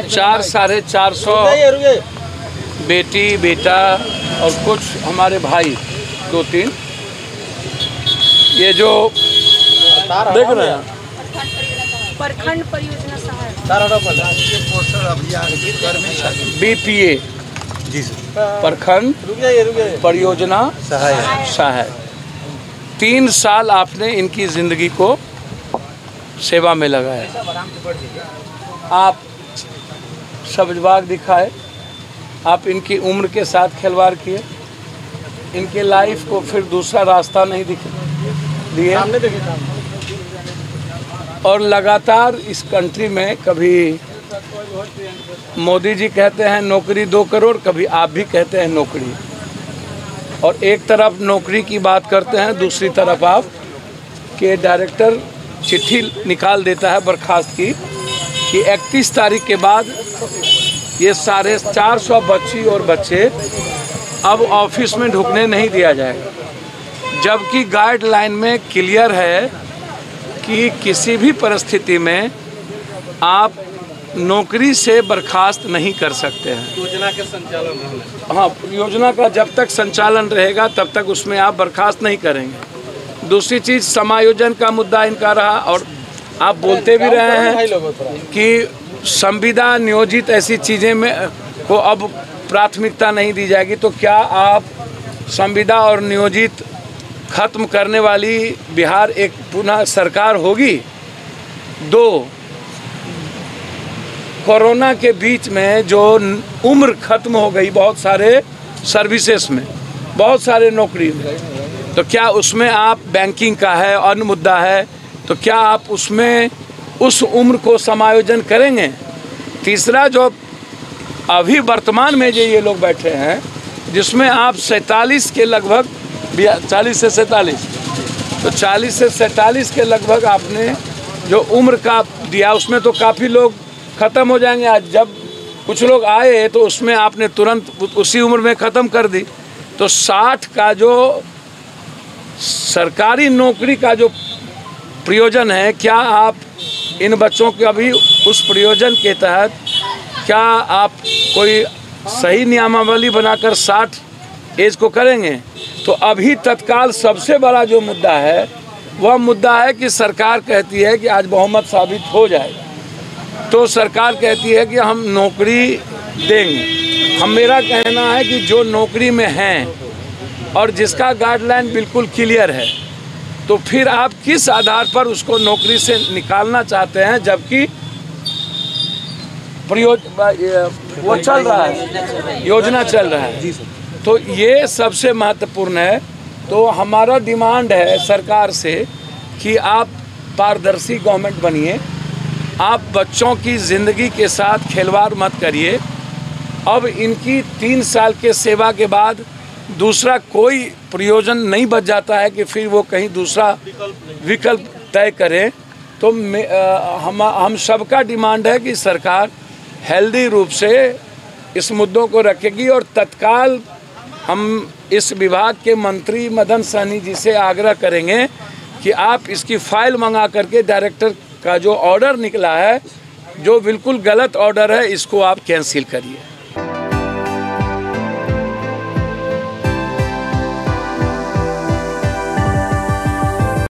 400-450 बेटी बेटा और कुछ हमारे भाई 2-3। ये जो देख रहे हैं प्रखंड परियोजना सहायक BPA जी सर, प्रखंड परियोजना सहायक। 3 साल आपने इनकी जिंदगी को सेवा में लगाया। आप सब्जबाग दिखाए, आप इनकी उम्र के साथ खिलवाड़ किए, इनके लाइफ को फिर दूसरा रास्ता नहीं दिए और लगातार इस कंट्री में कभी मोदी जी कहते हैं नौकरी 2 करोड़, कभी आप भी कहते हैं नौकरी, और एक तरफ नौकरी की बात करते हैं, दूसरी तरफ आप के डायरेक्टर चिट्ठी निकाल देता है बर्खास्त की कि 31 तारीख के बाद ये 450 बच्ची और बच्चे अब ऑफिस में ढुकने नहीं दिया जाएगा, जबकि गाइडलाइन में क्लियर है कि किसी भी परिस्थिति में आप नौकरी से बर्खास्त नहीं कर सकते हैं। योजना के संचालन, हाँ, योजना का जब तक संचालन रहेगा तब तक उसमें आप बर्खास्त नहीं करेंगे। दूसरी चीज़ समायोजन का मुद्दा इनका रहा, और आप बोलते भी रहे हैं कि संविदा नियोजित ऐसी चीज़ें में को अब प्राथमिकता नहीं दी जाएगी, तो क्या आप संविदा और नियोजित खत्म करने वाली बिहार एक पुनः सरकार होगी? 2, कोरोना के बीच में जो उम्र खत्म हो गई बहुत सारे सर्विसेज में, बहुत सारे नौकरी में, तो क्या उसमें आप बैंकिंग का है, अन्य मुद्दा है, तो क्या आप उसमें उस उम्र को समायोजन करेंगे? तीसरा, जो अभी वर्तमान में जो ये लोग बैठे हैं जिसमें आप 47 के लगभग 40 से 47, तो 40 से 47 के लगभग आपने जो उम्र का दिया उसमें तो काफ़ी लोग ख़त्म हो जाएंगे। आज जब कुछ लोग आए तो उसमें आपने तुरंत उसी उम्र में ख़त्म कर दी, तो 60 का जो सरकारी नौकरी का जो प्रयोजन है, क्या आप इन बच्चों के अभी उस प्रयोजन के तहत क्या आप कोई सही नियमावली बनाकर 60 एज को करेंगे? तो अभी तत्काल सबसे बड़ा जो मुद्दा है वह मुद्दा है कि सरकार कहती है कि आज बहुमत साबित हो जाएगा, तो सरकार कहती है कि हम नौकरी देंगे। मेरा कहना है कि जो नौकरी में हैं और जिसका गाइडलाइन बिल्कुल क्लियर है, तो फिर आप किस आधार पर उसको नौकरी से निकालना चाहते हैं, जबकि वो चल रहा है, योजना चल रहा है। तो ये सबसे महत्वपूर्ण है। तो हमारा डिमांड है सरकार से कि आप पारदर्शी गवर्नमेंट बनिए, आप बच्चों की ज़िंदगी के साथ खिलवाड़ मत करिए। अब इनकी 3 साल के सेवा के बाद दूसरा कोई प्रयोजन नहीं बच जाता है कि फिर वो कहीं दूसरा विकल्प तय करें। तो हम सबका डिमांड है कि सरकार हेल्दी रूप से इस मुद्दों को रखेगी, और तत्काल हम इस विभाग के मंत्री मदन सहनी जी से आग्रह करेंगे कि आप इसकी फाइल मंगा करके डायरेक्टर का जो ऑर्डर निकला है, जो बिल्कुल गलत ऑर्डर है, इसको आप कैंसिल करिए।